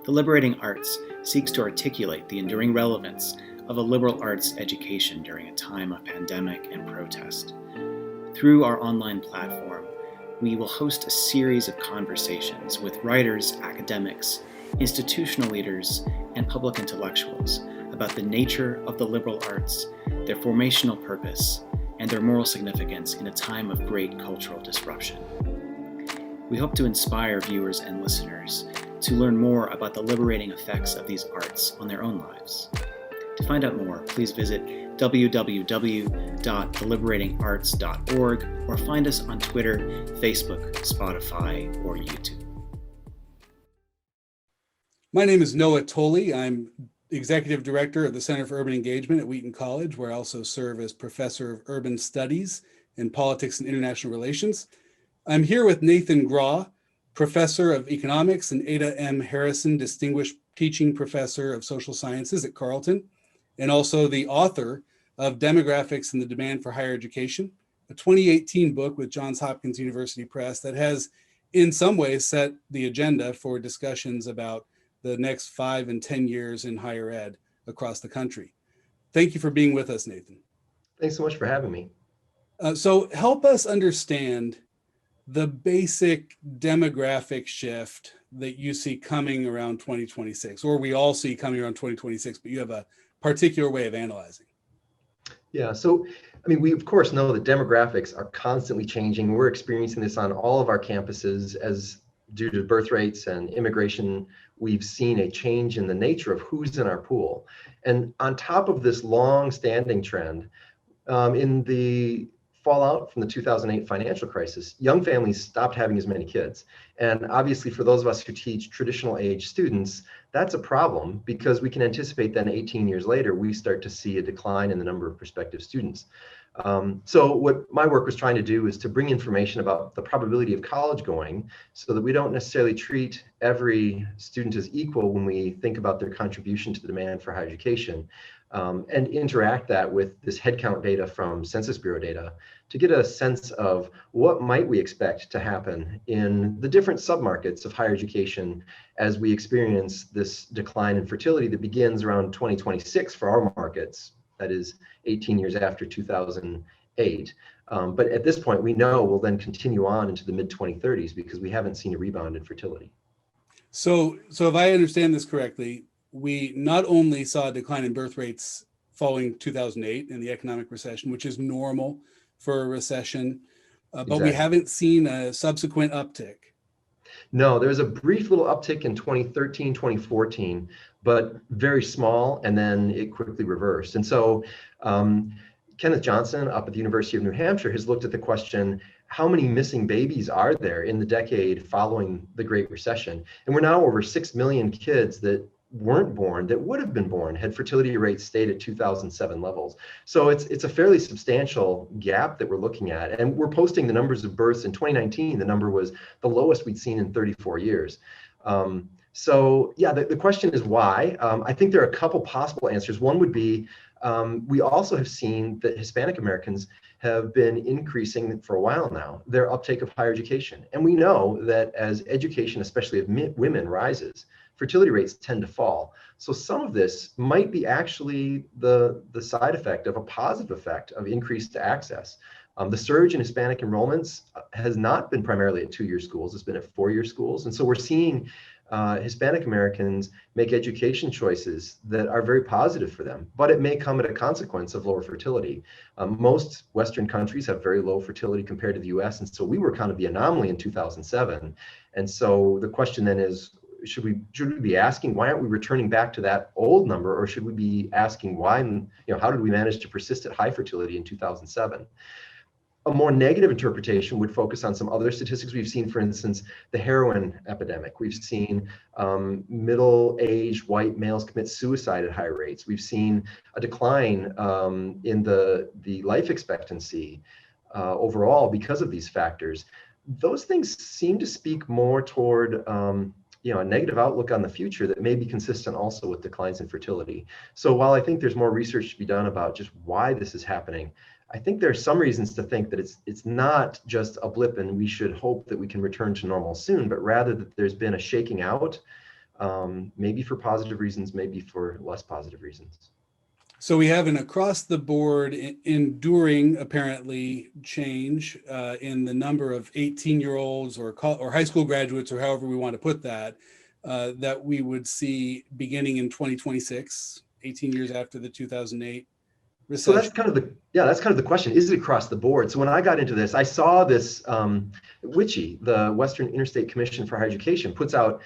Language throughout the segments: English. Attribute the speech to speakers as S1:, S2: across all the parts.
S1: The Liberating Arts seeks to articulate the enduring relevance of a liberal arts education during a time of pandemic and protest. Through our online platform, we will host a series of conversations with writers, academics, institutional leaders, and public intellectuals about the nature of the liberal arts, their formational purpose, and their moral significance in a time of great cultural disruption. We hope to inspire viewers and listeners to learn more about the liberating effects of these arts on their own lives. To find out more, please visit www.theliberatingarts.org or find us on Twitter, Facebook, Spotify, or YouTube.
S2: My name is Noah Toly. I'm Executive Director of the Center for Urban Engagement at Wheaton College, where I also serve as Professor of Urban Studies in Politics and International Relations. I'm here with Nathan Grawe, Professor of Economics, and Ada M. Harrison, Distinguished Teaching Professor of Social Sciences at Carleton, and also the author of Demographics and the Demand for Higher Education, a 2018 book with Johns Hopkins University Press that has, in some ways, set the agenda for discussions about the next 5 and 10 years in higher ed across the country. Thank you for being with us, Nathan.
S3: Thanks so much for having me.
S2: So help us understand the basic demographic shift that you see coming around 2026, or we all see coming around 2026, but you have a particular way of analyzing.
S3: Yeah, so we of course know that demographics are constantly changing. We're experiencing this on all of our campuses as due to birth rates and immigration. We've seen a change in the nature of who's in our pool. And on top of this long-standing trend, in the fallout from the 2008 financial crisis, young families stopped having as many kids. And obviously for those of us who teach traditional age students, that's a problem because we can anticipate then 18 years later, we start to see a decline in the number of prospective students. So what my work was trying to do is to bring information about the probability of college going so that we don't necessarily treat every student as equal when we think about their contribution to the demand for higher education, and interact that with this headcount data from Census Bureau data to get a sense of what might we expect to happen in the different submarkets of higher education as we experience this decline in fertility that begins around 2026 for our markets, that is 18 years after 2008. But at this point, we know we'll then continue on into the mid-2030s because we haven't seen a rebound in fertility.
S2: So if I understand this correctly, we not only saw a decline in birth rates following 2008 and the economic recession, which is normal for a recession, but we haven't seen a subsequent uptick.
S3: No, there was a brief little uptick in 2013, 2014, but very small, and then it quickly reversed. And so Kenneth Johnson up at the University of New Hampshire has looked at the question, how many missing babies are there in the decade following the Great Recession? And we're now over 6 million kids that weren't born that would have been born had fertility rates stayed at 2007 levels. So it's a fairly substantial gap that we're looking at. And we're posting the numbers of births in 2019. The number was the lowest we'd seen in 34 years. So yeah, the question is why? I think there are a couple possible answers. One would be, we also have seen that Hispanic Americans have been increasing for a while now, their uptake of higher education. And we know that as education, especially of women, rises, fertility rates tend to fall. So some of this might be actually the side effect of a positive effect of increased access. The surge in Hispanic enrollments has not been primarily at 2-year schools, it's been at 4-year schools. And so we're seeing Hispanic Americans make education choices that are very positive for them, but it may come at a consequence of lower fertility. Most Western countries have very low fertility compared to the US, and so we were kind of the anomaly in 2007. And so the question then is, should we be asking why aren't we returning back to that old number, or should we be asking why, how did we manage to persist at high fertility in 2007? A more negative interpretation would focus on some other statistics we've seen. For instance, the heroin epidemic. We've seen middle-aged white males commit suicide at high rates. We've seen a decline in the life expectancy overall because of these factors. Those things seem to speak more toward a negative outlook on the future that may be consistent also with declines in fertility. So while I think there's more research to be done about just why this is happening, I think there are some reasons to think that it's not just a blip and we should hope that we can return to normal soon, but rather that there's been a shaking out maybe for positive reasons, maybe for less positive reasons.
S2: So we have an across the board enduring, apparently, change in the number of 18-year-olds or high school graduates, or however we want to put that, that we would see beginning in 2026, 18 years after the 2008 recession.
S3: So that's kind of the question. Is it across the board? So when I got into this, I saw this WICHE, the Western Interstate Commission for Higher Education, puts out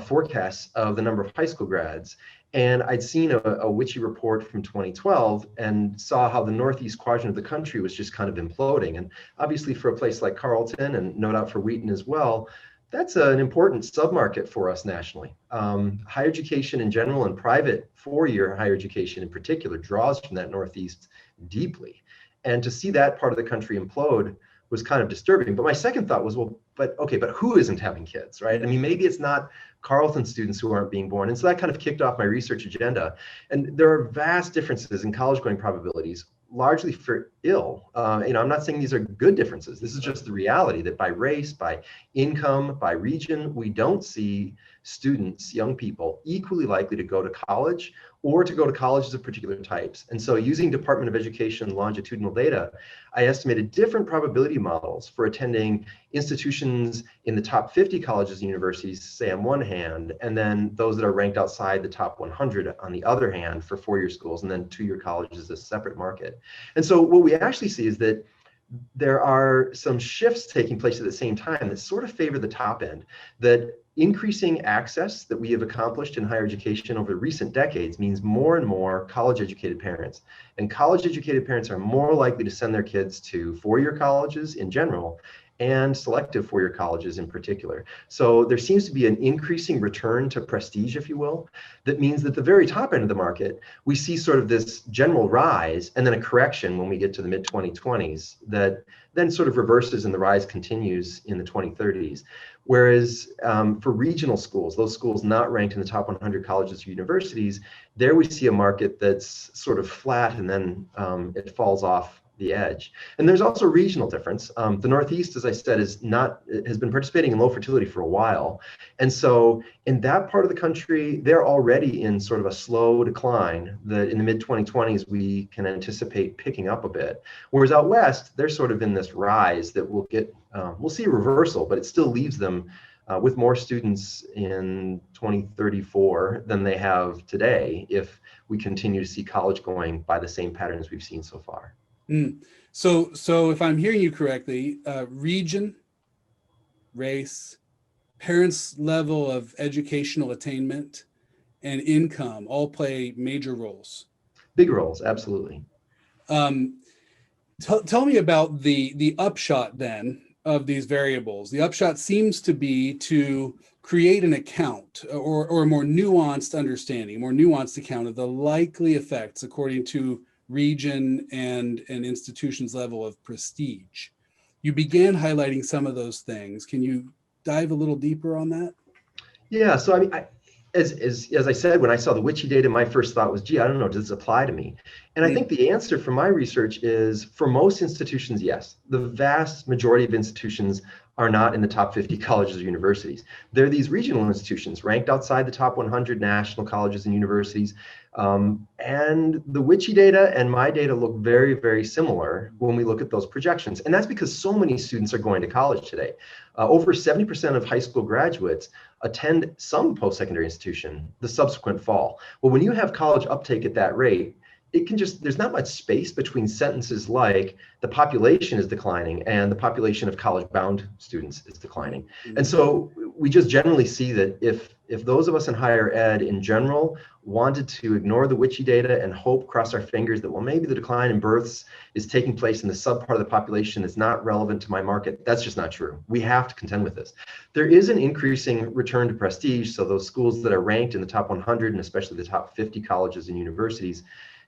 S3: forecasts of the number of high school grads. And I'd seen a WICHE report from 2012 and saw how the northeast quadrant of the country was just kind of imploding. And obviously for a place like Carleton, and no doubt for Wheaton as well, that's an important submarket for us nationally. Higher education in general and private four-year higher education in particular draws from that northeast deeply. And to see that part of the country implode was kind of disturbing. But my second thought was, well, but who isn't having kids, right? I mean, maybe it's not Carleton students who aren't being born. And so that kind of kicked off my research agenda. And there are vast differences in college going probabilities, largely for ill. I'm not saying these are good differences. This is just the reality that by race, by income, by region, we don't see students, young people, equally likely to go to college or to go to colleges of particular types. And so using Department of Education longitudinal data, I estimated different probability models for attending institutions in the top 50 colleges and universities, say on one hand, and then those that are ranked outside the top 100 on the other hand for four-year schools, and then two-year colleges as a separate market. And so what we actually see is that there are some shifts taking place at the same time that sort of favor the top end, that increasing access that we have accomplished in higher education over recent decades means more and more college educated parents. And college educated parents are more likely to send their kids to four-year colleges in general and selective four-year colleges in particular. So there seems to be an increasing return to prestige, if you will. That means that the very top end of the market, we see sort of this general rise and then a correction when we get to the mid-2020s that then sort of reverses and the rise continues in the 2030s. Whereas for regional schools, those schools not ranked in the top 100 colleges or universities, there we see a market that's sort of flat and then it falls off the edge. And there's also regional difference. The Northeast, as I said, has been participating in low fertility for a while. And so in that part of the country, they're already in sort of a slow decline that in the mid-2020s, we can anticipate picking up a bit. Whereas out West, they're sort of in this rise that we'll see a reversal, but it still leaves them with more students in 2034 than they have today if we continue to see college going by the same patterns we've seen so far.
S2: So if I'm hearing you correctly, region, race, parents' level of educational attainment, and income all play major roles.
S3: Big roles, absolutely.
S2: Tell me about the upshot then of these variables. The upshot seems to be to create an account or a more nuanced understanding, more nuanced account of the likely effects according to region and an institution's level of prestige. You began highlighting some of those things. Can you dive a little deeper on that?
S3: Yeah, so I mean, as I said, when I saw the WICHE data, my first thought was, gee, I don't know, does this apply to me? And I think the answer from my research is, for most institutions, yes. The vast majority of institutions are not in the top 50 colleges or universities. They're these regional institutions ranked outside the top 100 national colleges and universities. And the WICHE data and my data look very, very similar when we look at those projections. And that's because so many students are going to college today. Over 70% of high school graduates attend some post-secondary institution the subsequent fall. Well, when you have college uptake at that rate, there's not much space between sentences like the population is declining and the population of college-bound students is declining. And so we just generally see that if those of us in higher ed in general wanted to ignore the WICHE data and cross our fingers that, well, maybe the decline in births is taking place in the subpart of the population that's not relevant to my market, that's just not true. We have to contend with this. There is an increasing return to prestige. So those schools that are ranked in the top 100 and especially the top 50 colleges and universities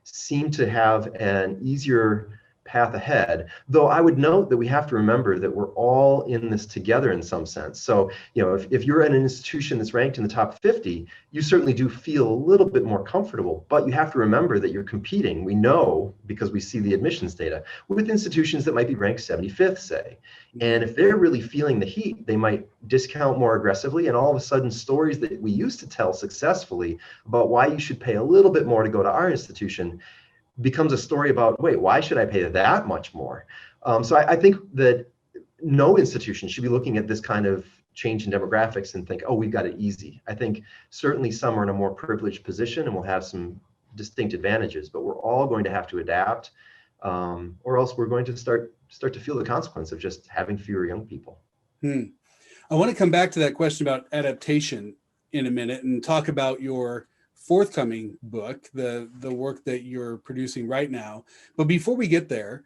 S3: seem to have an easier path ahead. Though I would note that we have to remember that we're all in this together in some sense. So, if you're at an institution that's ranked in the top 50, you certainly do feel a little bit more comfortable, but you have to remember that you're competing. We know, because we see the admissions data, with institutions that might be ranked 75th, say. And if they're really feeling the heat, they might discount more aggressively, and all of a sudden stories that we used to tell successfully about why you should pay a little bit more to go to our institution becomes a story about, wait, why should I pay that much more? So I think that no institution should be looking at this kind of change in demographics and think, oh, we've got it easy. I think certainly some are in a more privileged position and will have some distinct advantages, but we're all going to have to adapt, or else we're going to start to feel the consequence of just having fewer young people.
S2: I want to come back to that question about adaptation in a minute and talk about your forthcoming book, the work that you're producing right now. But before we get there,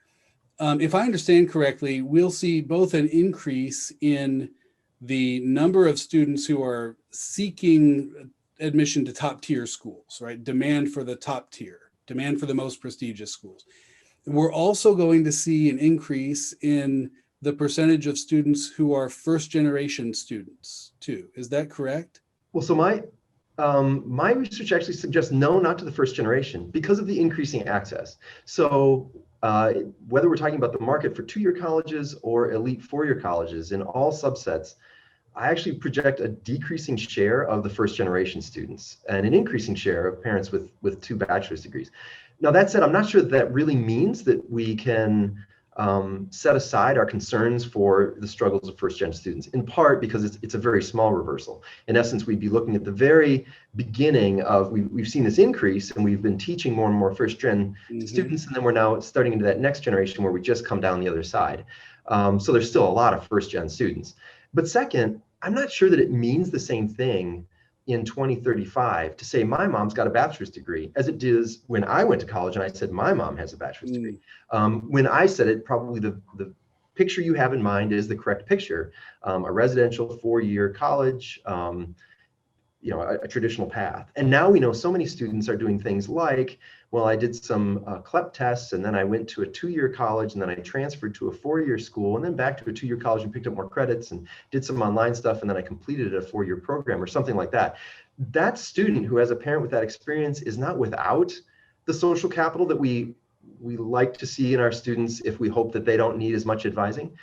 S2: if I understand correctly, we'll see both an increase in the number of students who are seeking admission to top tier schools, right? Demand for the top tier, demand for the most prestigious schools. We're also going to see an increase in the percentage of students who are first generation students too. Is that correct?
S3: Well, so my research actually suggests no, not to the first generation, because of the increasing access. So whether we're talking about the market for two-year colleges or elite four-year colleges, in all subsets, I actually project a decreasing share of the first generation students and an increasing share of parents with two bachelor's degrees. Now, that said, I'm not sure that really means that we can set aside our concerns for the struggles of first-gen students, in part because it's a very small reversal. In essence, we'd be looking at the very beginning of, we've seen this increase, and we've been teaching more and more first-gen students, and then we're now starting into that next generation where we just come down the other side. So there's still a lot of first-gen students. But second, I'm not sure that it means the same thing in 2035 to say my mom's got a bachelor's degree as it does when I went to college and I said my mom has a bachelor's degree. When I said it, probably the picture you have in mind is the correct picture. A residential four-year college, a traditional path. And now we know so many students are doing things like, well, I did some CLEP tests, and then I went to a two-year college, and then I transferred to a four-year school, and then back to a two-year college and picked up more credits and did some online stuff, and then I completed a four-year program or something like that. That student who has a parent with that experience is not without the social capital that we like to see in our students if we hope that they don't need as much advising.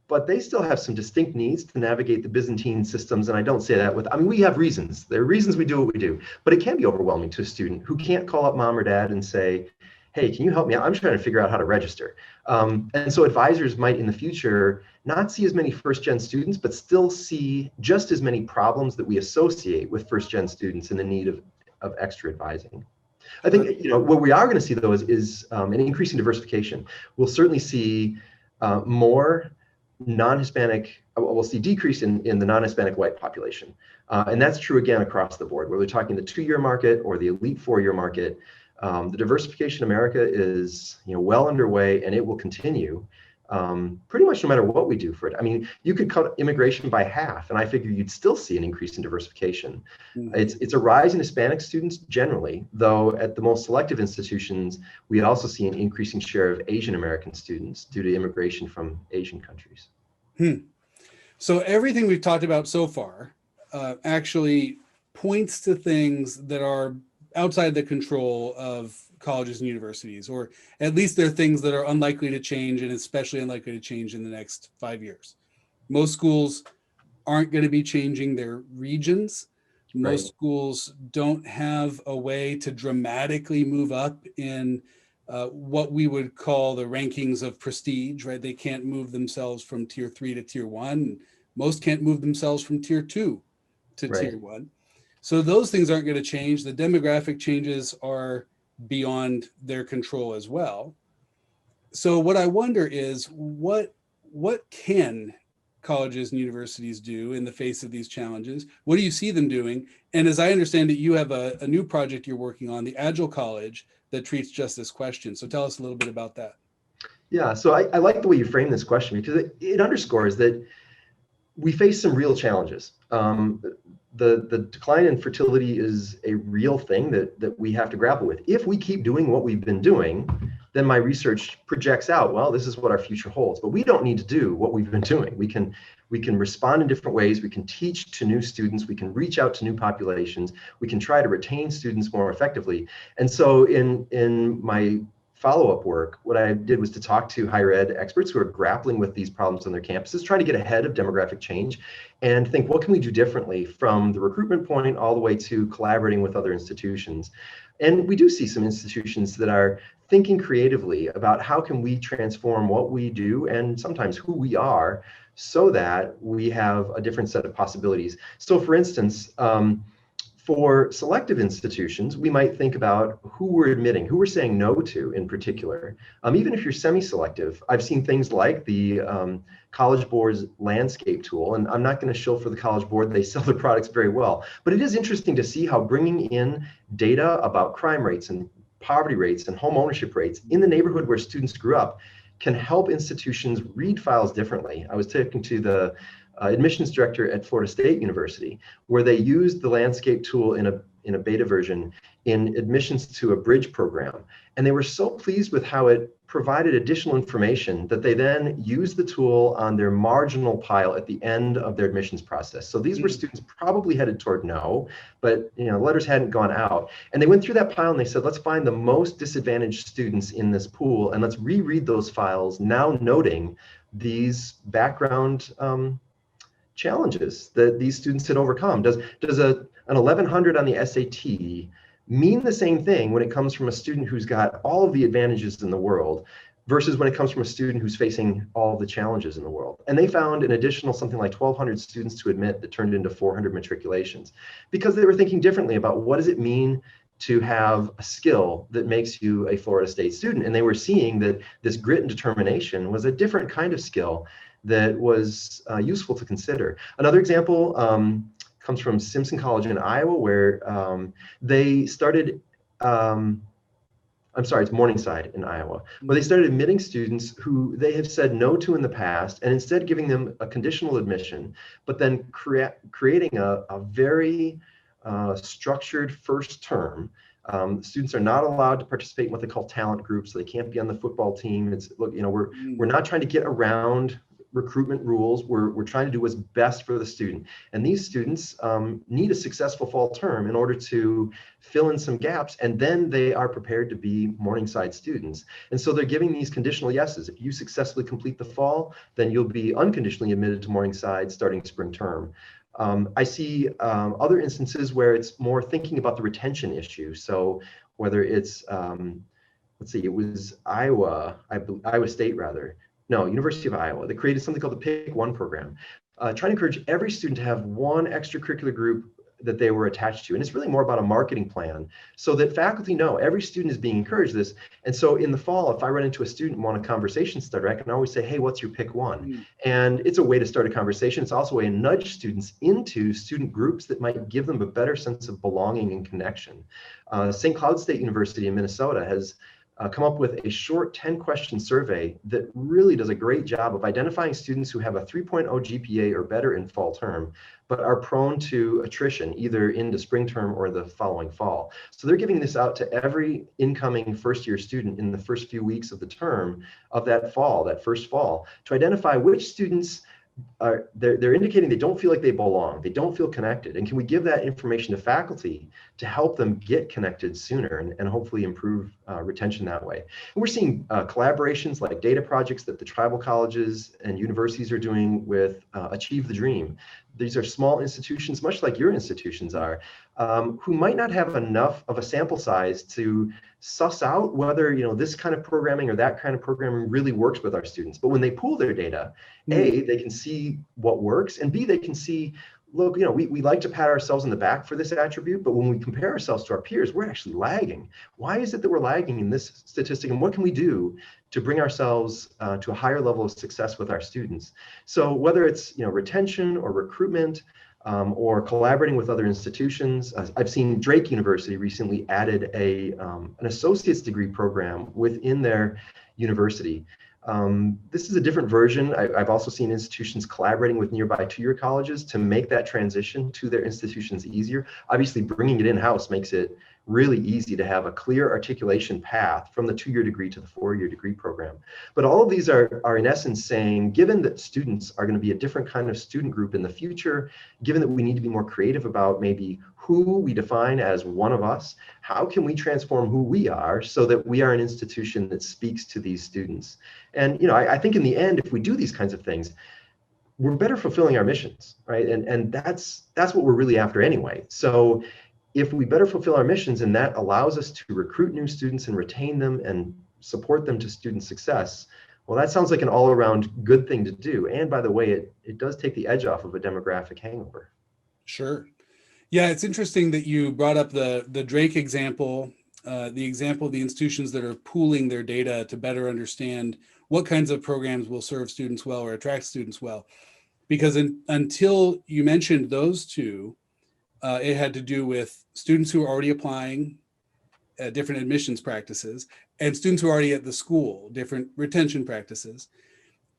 S3: But they still have some distinct needs to navigate the Byzantine systems. And I don't say that we have reasons. There are reasons we do what we do, but it can be overwhelming to a student who can't call up mom or dad and say, hey, can you help me out? I'm trying to figure out how to register. And so advisors might in the future not see as many first-gen students, but still see just as many problems that we associate with first-gen students in the need of extra advising. I think what we are going to see, though, is an increasing diversification. We'll certainly see more non-Hispanic, we'll see decrease in the non-Hispanic white population. And that's true again across the board, whether we're talking the two-year market or the elite four-year market. The diversification in America is well underway, and it will continue pretty much no matter what we do for it. I mean, you could cut immigration by half, and I figure you'd still see an increase in diversification. It's a rise in Hispanic students generally, though at the most selective institutions, we also see an increasing share of Asian American students due to immigration from Asian countries.
S2: So everything we've talked about so far actually points to things that are outside the control of colleges and universities, or at least they're things that are unlikely to change, and especially unlikely to change in the next 5 years. Most schools aren't going to be changing their regions. Most schools don't have a way to dramatically move up in what we would call the rankings of prestige, right? They can't move themselves from tier 3 to tier 1. Most can't move themselves from tier 2 to tier 1. So those things aren't going to change. The demographic changes are beyond their control as well. So what I wonder is what can colleges and universities do in the face of these challenges? What do you see them doing? And as I understand it, you have a new project you're working on, the Agile College, that treats just this question. So tell us a little bit about that.
S3: Yeah, so I like the way you frame this question, because it underscores that we face some real challenges. The decline in fertility is a real thing that we have to grapple with. If we keep doing what we've been doing, then my research projects out, well, this is what our future holds. But we don't need to do what we've been doing. We can respond in different ways. We can teach to new students. We can reach out to new populations. We can try to retain students more effectively. And so in my follow-up work, what I did was to talk to higher ed experts who are grappling with these problems on their campuses, trying to get ahead of demographic change and think, what can we do differently from the recruitment point all the way to collaborating with other institutions. And we do see some institutions that are thinking creatively about how can we transform what we do and sometimes who we are so that we have a different set of possibilities. So for instance, for selective institutions, we might think about who we're admitting, who we're saying no to in particular. Even if you're semi-selective, I've seen things like the College Board's landscape tool, and I'm not going to shill for the College Board, they sell their products very well. But it is interesting to see how bringing in data about crime rates and poverty rates and home ownership rates in the neighborhood where students grew up can help institutions read files differently. I was talking to the admissions director at Florida State University, where they used the landscape tool in a beta version in admissions to a bridge program. And they were so pleased with how it provided additional information that they then used the tool on their marginal pile at the end of their admissions process. So these were students probably headed toward no, but letters hadn't gone out. And they went through that pile and they said, let's find the most disadvantaged students in this pool and let's reread those files, now noting these background challenges that these students had overcome. Does an 1100 on the SAT mean the same thing when it comes from a student who's got all of the advantages in the world versus when it comes from a student who's facing all of the challenges in the world? And they found an additional something like 1,200 students to admit that turned into 400 matriculations because they were thinking differently about what does it mean to have a skill that makes you a Florida State student. And they were seeing that this grit and determination was a different kind of skill that was useful to consider. Another example comes from Simpson College in Iowa, where they started, it's Morningside in Iowa, where they started admitting students who they have said no to in the past, and instead giving them a conditional admission, but then creating a very structured first term. Students are not allowed to participate in what they call talent groups, so they can't be on the football team. We're not trying to get around recruitment rules. We're trying to do what's best for the student. And these students need a successful fall term in order to fill in some gaps, and then they are prepared to be Morningside students. And so they're giving these conditional yeses. If you successfully complete the fall, then you'll be unconditionally admitted to Morningside starting spring term. I see other instances where it's more thinking about the retention issue. So whether it's, it was Iowa State rather. No, University of Iowa. They created something called the Pick One program, trying to encourage every student to have one extracurricular group that they were attached to. And it's really more about a marketing plan so that faculty know every student is being encouraged this. And so in the fall, if I run into a student and want a conversation starter, I can always say, hey, what's your pick one? And it's a way to start a conversation. It's also a way to nudge students into student groups that might give them a better sense of belonging and connection. St. Cloud State University in Minnesota has come up with a short 10-question survey that really does a great job of identifying students who have a 3.0 GPA or better in fall term, but are prone to attrition either into spring term or the following fall. So they're giving this out to every incoming first-year student in the first few weeks of the term of that first fall, to identify which students they're indicating they don't feel like they belong, they don't feel connected, and can we give that information to faculty to help them get connected sooner and hopefully improve retention that way. And we're seeing collaborations like data projects that the tribal colleges and universities are doing with Achieve the Dream. These are small institutions, much like your institutions are, who might not have enough of a sample size to suss out whether this kind of programming or that kind of programming really works with our students. But when they pool their data, A, they can see what works, and B, they can see, look, we like to pat ourselves on the back for this attribute, but when we compare ourselves to our peers, we're actually lagging. Why is it that we're lagging in this statistic, and what can we do to bring ourselves to a higher level of success with our students? So whether it's retention or recruitment, or collaborating with other institutions. I've seen Drake University recently added an associate's degree program within their university This is a different version. I've also seen institutions collaborating with nearby two-year colleges to make that transition to their institutions easier. Obviously, bringing it in-house makes it really easy to have a clear articulation path from the two-year degree to the four-year degree program. But all of these are in essence saying, given that students are going to be a different kind of student group in the future, given that we need to be more creative about maybe who we define as one of us, how can we transform who we are so that we are an institution that speaks to these students? And I think in the end, if we do these kinds of things, we're better fulfilling our missions, right? And that's what we're really after anyway. So if we better fulfill our missions, and that allows us to recruit new students and retain them and support them to student success, well, that sounds like an all-around good thing to do. And by the way, it does take the edge off of a demographic hangover.
S2: Sure. Yeah, it's interesting that you brought up the Drake example, the example of the institutions that are pooling their data to better understand what kinds of programs will serve students well or attract students well. Because until you mentioned those two, it had to do with students who are already applying, different admissions practices, and students who are already at the school, different retention practices.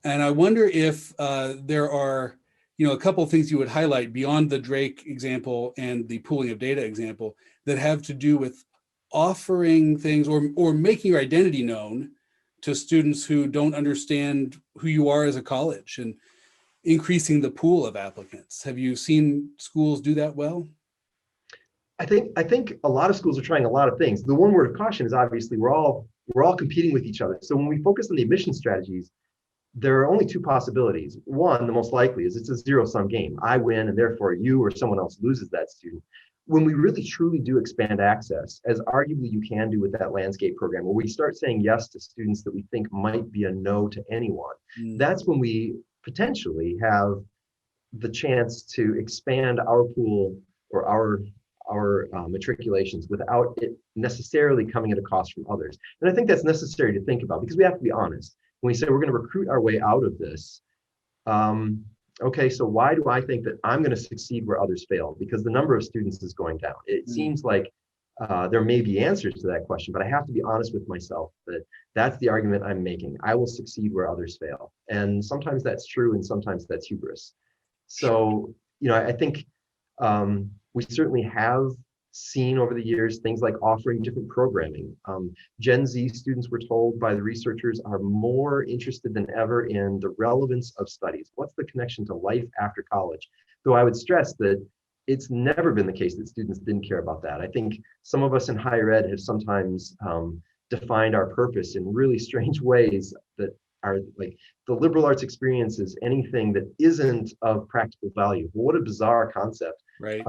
S2: And I wonder if there are a couple of things you would highlight beyond the Drake example and the pooling of data example that have to do with offering things or making your identity known to students who don't understand who you are as a college and increasing the pool of applicants. Have you seen schools do that well?
S3: I think a lot of schools are trying a lot of things. The one word of caution is obviously we're all competing with each other. So when we focus on the admission strategies, there are only two possibilities. One, the most likely, is it's a zero-sum game. I win, and therefore you or someone else loses that student. When we really truly do expand access, as arguably you can do with that landscape program, where we start saying yes to students that we think might be a no to anyone, that's when we potentially have the chance to expand our pool or our matriculations without it necessarily coming at a cost from others. And I think that's necessary to think about, because we have to be honest. When we say we're going to recruit our way out of this, okay, so why do I think that I'm going to succeed where others fail? Because the number of students is going down. It seems like there may be answers to that question, but I have to be honest with myself that that's the argument I'm making. I will succeed where others fail. And sometimes that's true, and sometimes that's hubris. So, I think we certainly have seen over the years things like offering different programming. Gen Z students, we're told by the researchers, are more interested than ever in the relevance of studies. What's the connection to life after college? Though I would stress that it's never been the case that students didn't care about that. I think some of us in higher ed have sometimes defined our purpose in really strange ways that are like the liberal arts experience is anything that isn't of practical value. What a bizarre concept.
S2: Right.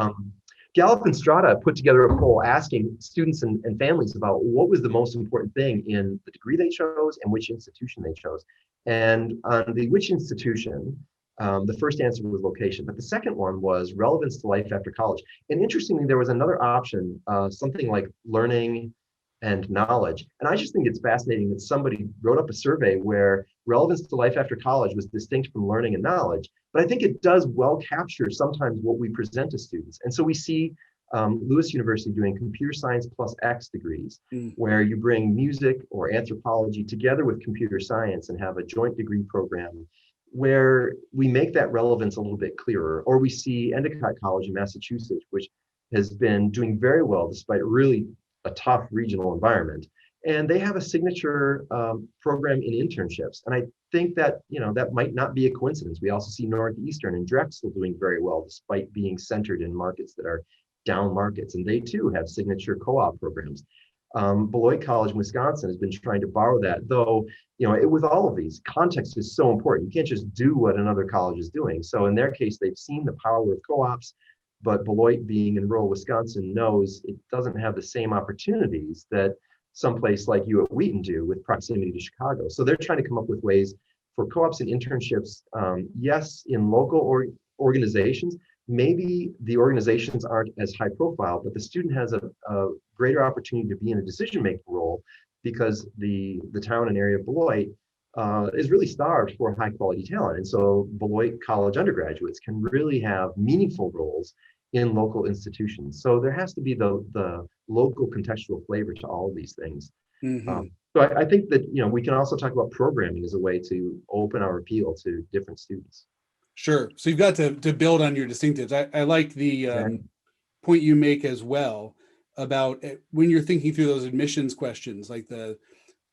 S3: Gallup and Strata put together a poll asking students and families about what was the most important thing in the degree they chose and which institution they chose. And on the which institution, the first answer was location, but the second one was relevance to life after college. And interestingly, there was another option, something like learning and knowledge. And I just think it's fascinating that somebody wrote up a survey where relevance to life after college was distinct from learning and knowledge. But I think it does well capture sometimes what we present to students. And so we see Lewis University doing computer science plus X degrees, where you bring music or anthropology together with computer science and have a joint degree program where we make that relevance a little bit clearer. Or we see Endicott College in Massachusetts, which has been doing very well despite really a tough regional environment. And they have a signature program in internships. And I think that, that might not be a coincidence. We also see Northeastern and Drexel doing very well despite being centered in markets that are down markets. And they too have signature co-op programs. Beloit College in Wisconsin has been trying to borrow that, though, with all of these, context is so important. You can't just do what another college is doing. So in their case, they've seen the power of co-ops, but Beloit, being in rural Wisconsin, knows it doesn't have the same opportunities that someplace like you at Wheaton do with proximity to Chicago. So they're trying to come up with ways for co-ops and internships, yes, in local organizations. Maybe the organizations aren't as high profile, but the student has a greater opportunity to be in a decision-making role because the town and area of Beloit is really starved for high-quality talent. And so Beloit College undergraduates can really have meaningful roles in local institutions. So there has to be the local contextual flavor to all of these things. So I think that, we can also talk about programming as a way to open our appeal to different students.
S2: Sure. So you've got to build on your distinctives. I like the
S3: Exactly.
S2: point you make as well about when you're thinking through those admissions questions, like the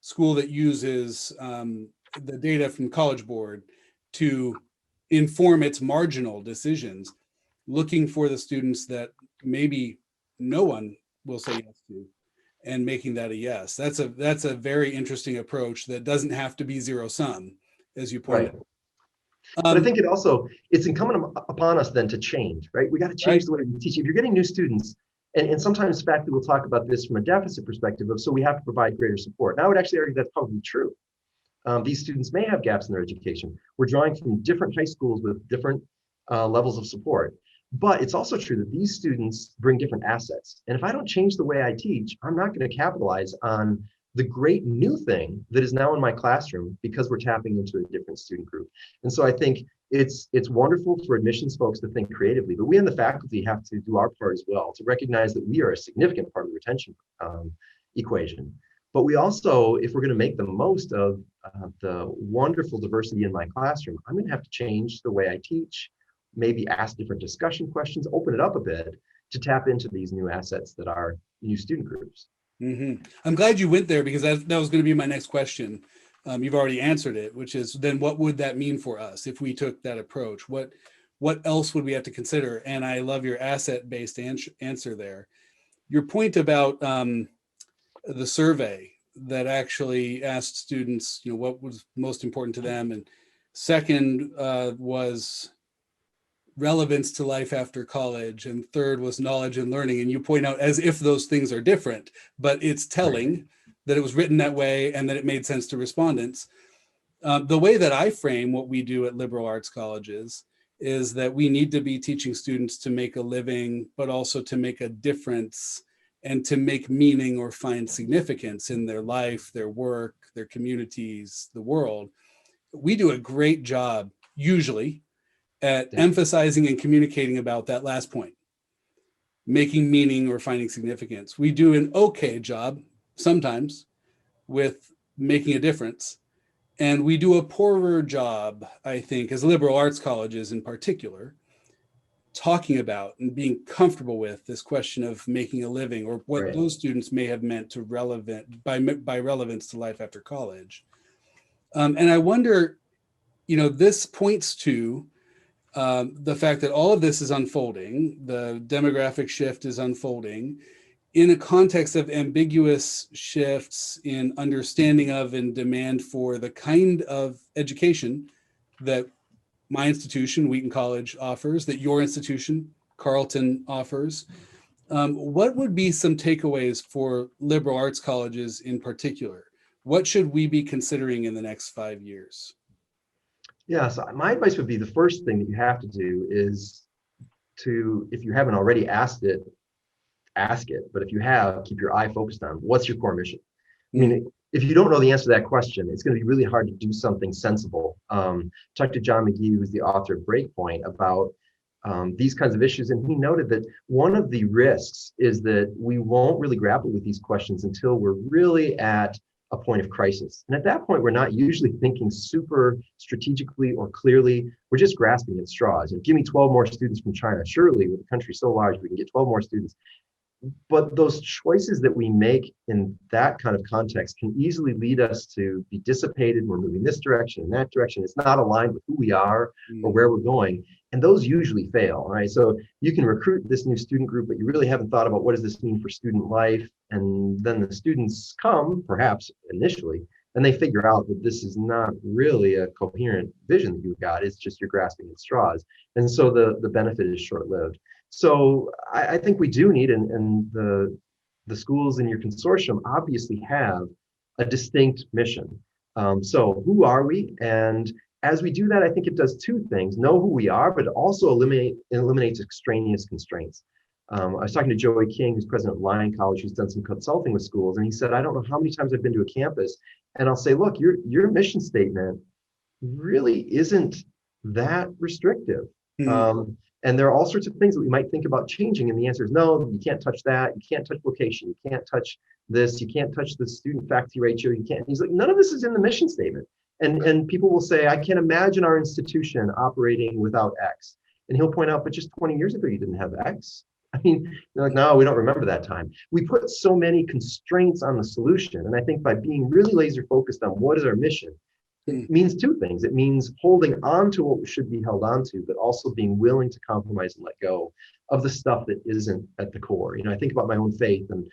S2: school that uses the data from College Board to inform its marginal decisions, looking for the students that maybe no one will say yes to and making that a yes. That's a very interesting approach that doesn't have to be zero sum, as you pointed
S3: Right.
S2: out.
S3: But I think it's incumbent upon us then to change, right? We got to change
S2: Right.
S3: the way we teach. If you're getting new students, and sometimes faculty will talk about this from a deficit perspective of, so we have to provide greater support. And I would actually argue that's probably true. These students may have gaps in their education. We're drawing from different high schools with different levels of support. But it's also true that these students bring different assets. And if I don't change the way I teach, I'm not going to capitalize on the great new thing that is now in my classroom because we're tapping into a different student group. And so I think it's wonderful for admissions folks to think creatively, but we in the faculty have to do our part as well to recognize that we are a significant part of the retention equation. But we also, if we're going to make the most of the wonderful diversity in my classroom, I'm going to have to change the way I teach, maybe ask different discussion questions, open it up a bit to tap into these new assets that are new student groups.
S2: Mm-hmm. I'm glad you went there, because that was going to be my next question. You've already answered it, which is then what would that mean for us if we took that approach? What else would we have to consider? And I love your asset-based answer there. Your point about the survey that actually asked students, what was most important to them, and second was relevance to life after college, and third was knowledge and learning. And you point out as if those things are different, but it's telling that it was written that way and that it made sense to respondents. The way that I frame what we do at liberal arts colleges is that we need to be teaching students to make a living, but also to make a difference and to make meaning or find significance in their life, their work, their communities, the world. We do a great job, usually, at emphasizing and communicating about that last point, making meaning or finding significance. We do an okay job sometimes with making a difference. And we do a poorer job, I think, as liberal arts colleges in particular, talking about and being comfortable with this question of making a living, or what those students may have meant to by relevance to life after college. And I wonder, this points to the fact that all of this is unfolding, the demographic shift is unfolding in a context of ambiguous shifts in understanding of and demand for the kind of education that my institution, Wheaton College, offers, that your institution, Carleton, offers. What would be some takeaways for liberal arts colleges in particular? What should we be considering in the next 5 years?
S3: Yeah, so my advice would be the first thing that you have to do is to, if you haven't already asked it, ask it. But if you have, keep your eye focused on what's your core mission. I mean, if you don't know the answer to that question, it's going to be really hard to do something sensible. Talked to John McGee, who's the author of Breakpoint, about these kinds of issues. And he noted that one of the risks is that we won't really grapple with these questions until we're really at a point of crisis. And at that point, we're not usually thinking super strategically or clearly. We're just grasping at straws. And give me 12 more students from China. Surely, with a country so large, we can get 12 more students. But those choices that we make in that kind of context can easily lead us to be dissipated. We're moving this direction and that direction. It's not aligned with who we are or where we're going. And those usually fail, right? So you can recruit this new student group, but you really haven't thought about what does this mean for student life? And then the students come, perhaps initially, and they figure out that this is not really a coherent vision that you've got. It's just you're grasping at straws. And so the benefit is short-lived. So I think we do need, and the schools in your consortium obviously have a distinct mission. So who are we? And as we do that, I think it does two things: know who we are, but it also eliminates extraneous constraints. I was talking to Joey King, who's president of Lyon College, who's done some consulting with schools, and he said, I don't know how many times I've been to a campus, and I'll say, look, your mission statement really isn't that restrictive. And there are all sorts of things that we might think about changing. And the answer is no, you can't touch that. You can't touch location. You can't touch this. You can't touch the student faculty ratio. You can't. He's like, none of this is in the mission statement. And people will say, I can't imagine our institution operating without X. And he'll point out, but just 20 years ago, you didn't have X. I mean, they're like, no, we don't remember that time. We put so many constraints on the solution. And I think by being really laser focused on what is our mission, it means two things. It means holding on to what should be held on to, but also being willing to compromise and let go of the stuff that isn't at the core. I think about my own faith and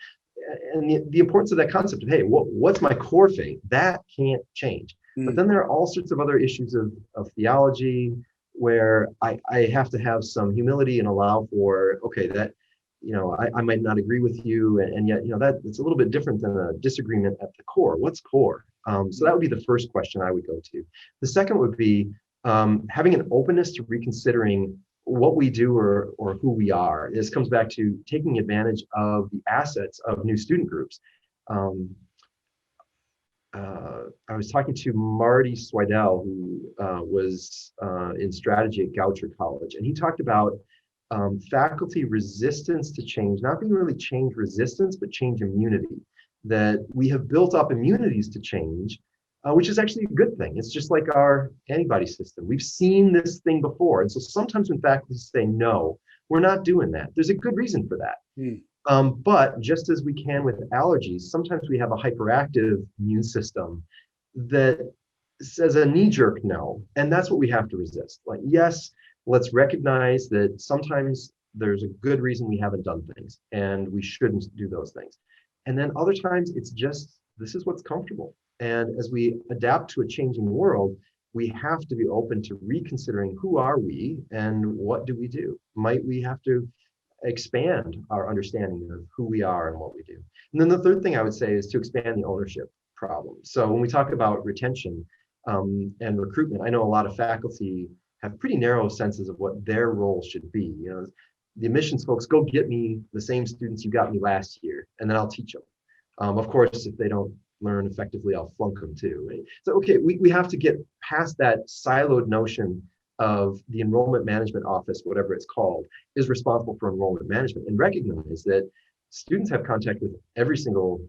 S3: the importance of that concept of, hey, what's my core faith? That can't change. But then there are all sorts of other issues of theology where I have to have some humility and allow for, okay, that, I might not agree with you, and yet, that it's a little bit different than a disagreement at the core. What's core? So that would be the first question I would go to. The second would be having an openness to reconsidering what we do or who we are. This comes back to taking advantage of the assets of new student groups. I was talking to Marty Swidell, who was in strategy at Agile College, and he talked about faculty resistance to change, not being really change resistance, but change immunity. That we have built up immunities to change, which is actually a good thing. It's just like our antibody system. We've seen this thing before. And so sometimes when faculty say, no, we're not doing that, there's a good reason for that. But just as we can with allergies, sometimes we have a hyperactive immune system that says a knee-jerk no, and that's what we have to resist. Like, yes, let's recognize that sometimes there's a good reason we haven't done things, and we shouldn't do those things. And then other times it's just, this is what's comfortable. And as we adapt to a changing world, we have to be open to reconsidering who are we and what do we do? Might we have to expand our understanding of who we are and what we do? And then the third thing I would say is to expand the ownership problem. So when we talk about retention and recruitment, I know a lot of faculty have pretty narrow senses of what their role should be. The admissions folks, go get me the same students you got me last year, and then I'll teach them. Of course, if they don't learn effectively, I'll flunk them too. Right? So, okay, we have to get past that siloed notion of the enrollment management office, whatever it's called, is responsible for enrollment management, and recognize that students have contact with every single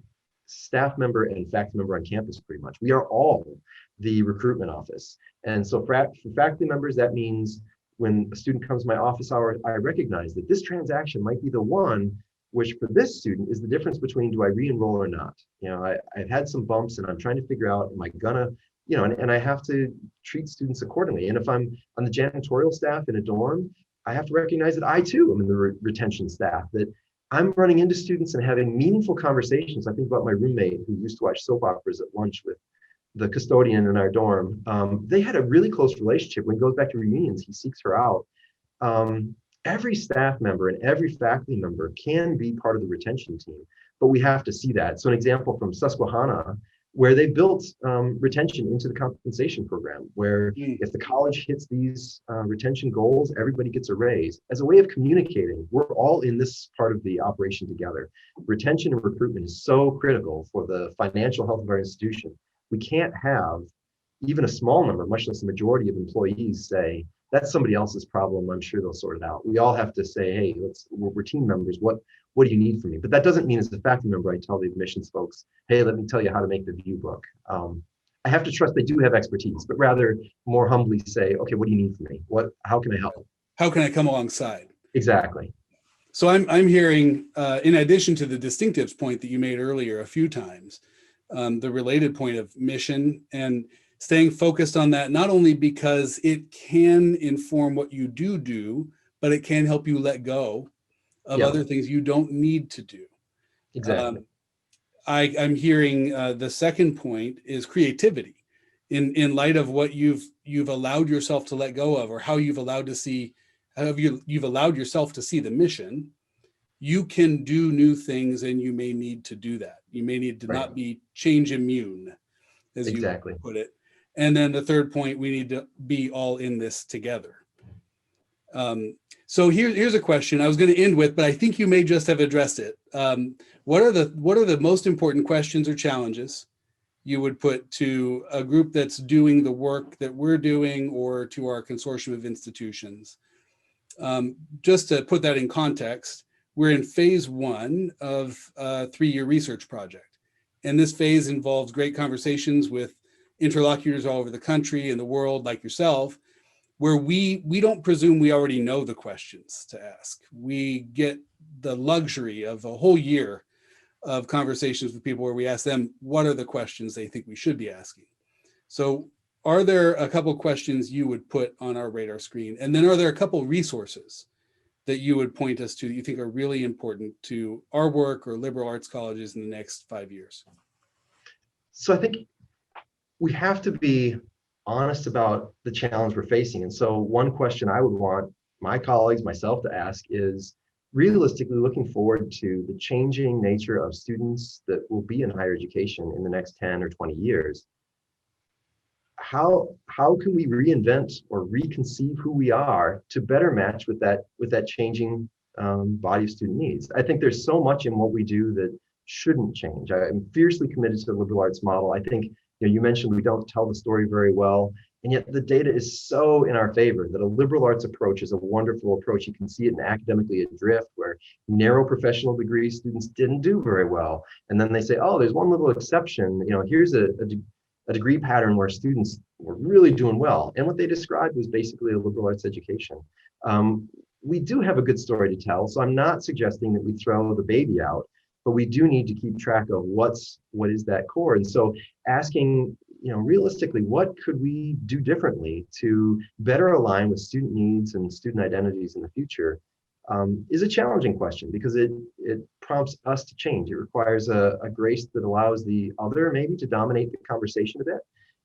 S3: staff member and faculty member on campus pretty much. We are all the recruitment office. And so for faculty members, that means when a student comes to my office hour, I recognize that this transaction might be the one which for this student is the difference between do I re-enroll or not. I've had some bumps and I'm trying to figure out, am I gonna, and I have to treat students accordingly. And if I'm on the janitorial staff in a dorm, I have to recognize that I too am in the retention staff, that I'm running into students and having meaningful conversations. I think about my roommate who used to watch soap operas at lunch with the custodian in our dorm. They had a really close relationship. When he goes back to reunions, he seeks her out. Every staff member and every faculty member can be part of the retention team, but we have to see that. So an example from Susquehanna, where they built retention into the compensation program, where if the college hits these retention goals, everybody gets a raise. As a way of communicating, we're all in this part of the operation together. Retention and recruitment is so critical for the financial health of our institution. We can't have even a small number, much less the majority of employees say, that's somebody else's problem, I'm sure they'll sort it out. We all have to say, hey, we're team members, what do you need from me? But that doesn't mean as a faculty member, I tell the admissions folks, hey, let me tell you how to make the view book. I have to trust they do have expertise, but rather more humbly say, okay, what do you need from me? How can I help?
S2: How can I come alongside?
S3: Exactly.
S2: So I'm hearing, in addition to the distinctives point that you made earlier a few times, the related point of mission and staying focused on that, not only because it can inform what you do, but it can help you let go of other things you don't need to do.
S3: Exactly.
S2: I'm hearing the second point is creativity in light of what you've allowed yourself to let go of, or how you've allowed yourself to see the mission. You can do new things, and you may need to do that. You may need to not be change immune, as you put it. And then the third point, we need to be all in this together. So here's a question I was going to end with, but I think you may just have addressed it. What are the most important questions or challenges you would put to a group that's doing the work that we're doing, or to our consortium of institutions? Just to put that in context, we're in phase 1 of a 3-year research project. And this phase involves great conversations with interlocutors all over the country and the world like yourself, where we don't presume we already know the questions to ask. We get the luxury of a whole year of conversations with people where we ask them, what are the questions they think we should be asking? So are there a couple questions you would put on our radar screen? And then are there a couple resources that you would point us to that you think are really important to our work or liberal arts colleges in the next 5 years?
S3: So I think we have to be honest about the challenge we're facing. And so one question I would want my colleagues, myself to ask is, realistically looking forward to the changing nature of students that will be in higher education in the next 10 or 20 years. How can we reinvent or reconceive who we are to better match with that changing body of student needs? I think there's so much in what we do that shouldn't change. I'm fiercely committed to the liberal arts model. I think you mentioned we don't tell the story very well, and yet the data is so in our favor that a liberal arts approach is a wonderful approach. You can see it in Academically Adrift, where narrow professional degree students didn't do very well, and then they say, oh, there's one little exception. Here's a degree pattern where students were really doing well, and what they described was basically a liberal arts education. We do have a good story to tell, so I'm not suggesting that we throw the baby out, but we do need to keep track of what is that core. And so asking, realistically, what could we do differently to better align with student needs and student identities in the future is a challenging question, because it prompts us to change. It requires a grace that allows the other maybe to dominate the conversation a bit.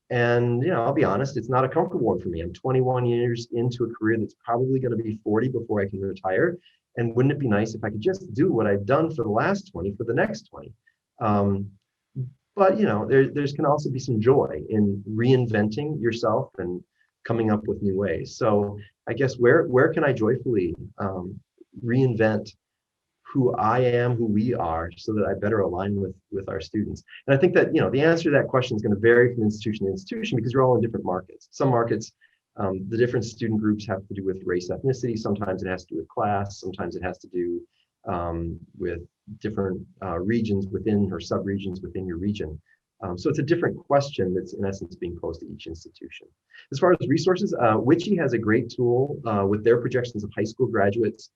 S3: And I'll be honest, it's not a comfortable one for me. I'm 21 years into a career that's probably going to be 40 before I can retire. And wouldn't it be nice if I could just do what I've done for the last 20 for the next 20? But there's can also be some joy in reinventing yourself and coming up with new ways. So I guess where can I joyfully reinvent who I am, who we are, so that I better align with our students? And I think that the answer to that question is going to vary from institution to institution, because you're all in different markets. Some markets, the different student groups have to do with race, ethnicity. Sometimes it has to do with class. Sometimes it has to do with different regions within or subregions within your region. So it's a different question that's in essence being posed to each institution. As far as resources, WICHE has a great tool with their projections of high school graduates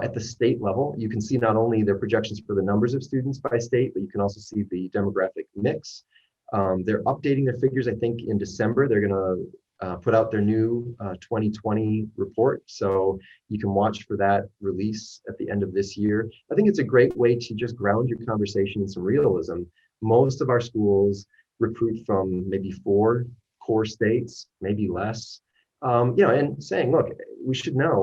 S3: at the state level. You can see not only their projections for the numbers of students by state, but you can also see the demographic mix. They're updating their figures. I think in December, they're going to put out their new 2020 report. So you can watch for that release at the end of this year. I think it's a great way to just ground your conversation in some realism. Most of our schools recruit from maybe 4 core states, maybe less, and saying, look, we should know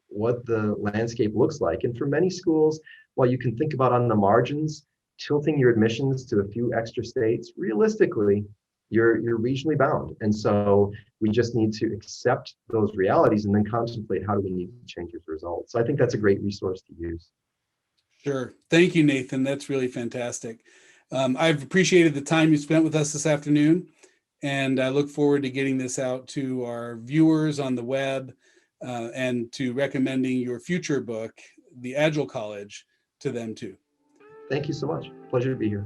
S3: what the landscape looks like. And for many schools, while you can think about on the margins, tilting your admissions to a few extra states, realistically, you're regionally bound. And so we just need to accept those realities and then contemplate how do we need to change those results. So I think that's a great resource to use.
S2: Sure. Thank you, Nathan. That's really fantastic. I've appreciated the time you spent with us this afternoon, and I look forward to getting this out to our viewers on the web and to recommending your future book, The Agile College, to them too.
S3: Thank you so much. Pleasure to be here.